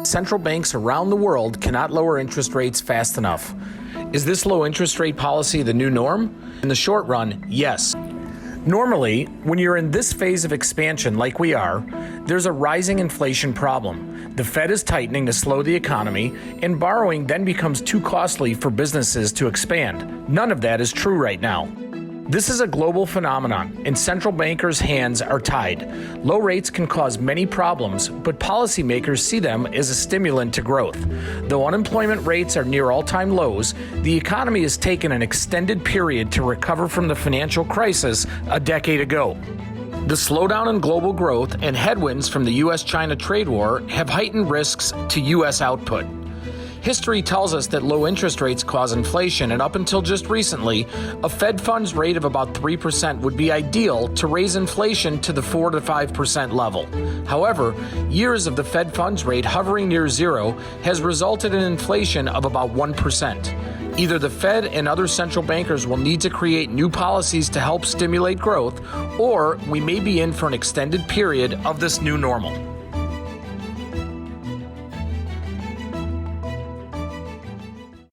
Central banks around the world cannot lower interest rates fast enough. Is this low interest rate policy the new norm? In the short run, yes. Normally, when you're in this phase of expansion like we are, there's a rising inflation problem. The Fed is tightening to slow the economy, and borrowing then becomes too costly for businesses to expand. None of that is true right now. This is a global phenomenon, and central bankers' hands are tied. Low rates can cause many problems, but policymakers see them as a stimulant to growth. Though unemployment rates are near all-time lows, the economy has taken an extended period to recover from the financial crisis a decade ago. The slowdown in global growth and headwinds from the U.S.-China trade war have heightened risks to U.S. output. History tells us that low interest rates cause inflation, and up until just recently, a Fed funds rate of about 3% would be ideal to raise inflation to the 4 to 5% level. However, years of the Fed funds rate hovering near zero has resulted in inflation of about 1%. Either the Fed and other central bankers will need to create new policies to help stimulate growth, or we may be in for an extended period of this new normal.